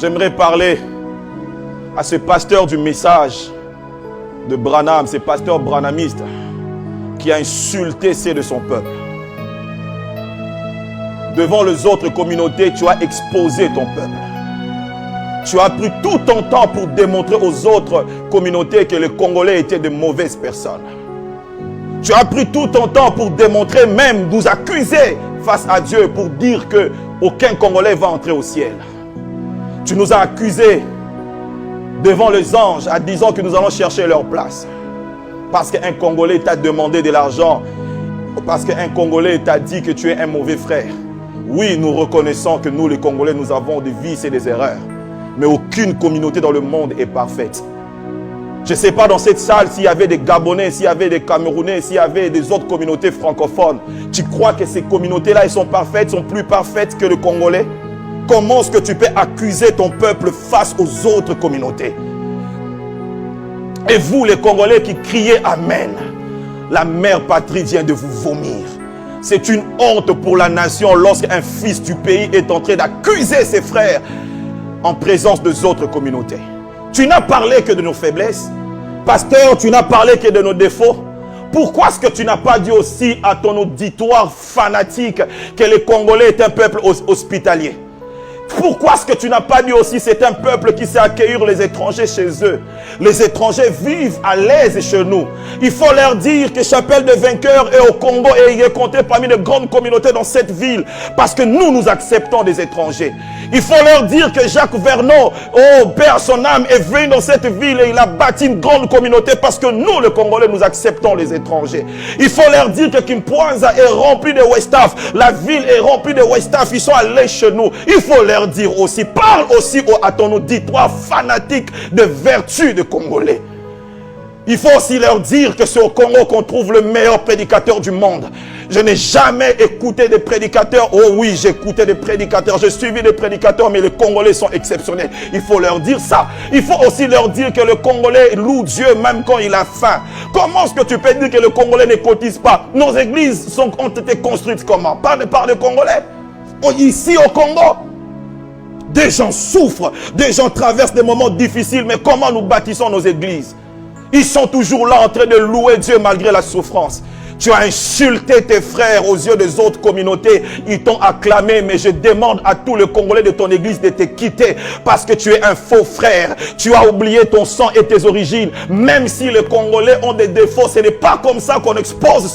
J'aimerais parler à ce pasteur du message de Branham, ce pasteur branhamiste qui a insulté ceux de son peuple. Devant les autres communautés, tu as exposé ton peuple. Tu as pris tout ton temps pour démontrer aux autres communautés que les Congolais étaient de mauvaises personnes. Tu as pris tout ton temps pour démontrer, même nous accuser face à Dieu, pour dire qu'aucun Congolais va entrer au ciel. Tu nous as accusés devant les anges en disant que nous allons chercher leur place. Parce qu'un Congolais t'a demandé de l'argent. Parce qu'un Congolais t'a dit que tu es un mauvais frère. Oui, nous reconnaissons que nous les Congolais, nous avons des vices et des erreurs. Mais aucune communauté dans le monde est parfaite. Je ne sais pas dans cette salle s'il y avait des Gabonais, s'il y avait des Camerounais, s'il y avait des autres communautés francophones. Tu crois que ces communautés-là, elles sont parfaites, sont plus parfaites que le Congolais? Comment est-ce que tu peux accuser ton peuple face aux autres communautés? Et vous, les Congolais qui criez Amen, la mère patrie vient de vous vomir. C'est une honte pour la nation lorsqu'un fils du pays est en train d'accuser ses frères en présence des autres communautés. Tu n'as parlé que de nos faiblesses. Pasteur, tu n'as parlé que de nos défauts. Pourquoi est-ce que tu n'as pas dit aussi à ton auditoire fanatique que les Congolais est un peuple hospitalier? Pourquoi est-ce que tu n'as pas dit aussi c'est un peuple qui sait accueillir les étrangers chez eux? Les étrangers vivent à l'aise chez nous. Il faut leur dire que Chapelle de Vainqueurs est au Congo et il est compté parmi les grandes communautés dans cette ville. Parce que nous acceptons des étrangers. Il faut leur dire que Jacques Vernon, oh Père, son âme est venu dans cette ville et il a bâti une grande communauté parce que nous, les Congolais, nous acceptons les étrangers. Il faut leur dire que Kimpwanza est rempli de Westaf. La ville est remplie de Westaf. Ils sont allés chez nous. Il faut leur dire aussi, parle aussi à ton auditoire fanatique de vertu de Congolais. Il faut aussi leur dire que c'est au Congo qu'on trouve le meilleur prédicateur du monde. Je n'ai jamais écouté des prédicateurs. Oh oui, j'ai écouté des prédicateurs. J'ai suivi des prédicateurs, mais les Congolais sont exceptionnels. Il faut leur dire ça. Il faut aussi leur dire que le Congolais loue Dieu même quand il a faim. Comment est-ce que tu peux dire que le Congolais ne cotise pas? Nos églises ont été construites comment? Par les Congolais. Ici au Congo, des gens souffrent, des gens traversent des moments difficiles, mais comment nous bâtissons nos églises? Ils sont toujours là en train de louer Dieu malgré la souffrance. Tu as insulté tes frères aux yeux des autres communautés. Ils t'ont acclamé, mais je demande à tous les Congolais de ton église de te quitter parce que tu es un faux frère. Tu as oublié ton sang et tes origines. Même si les Congolais ont des défauts, ce n'est pas comme ça qu'on expose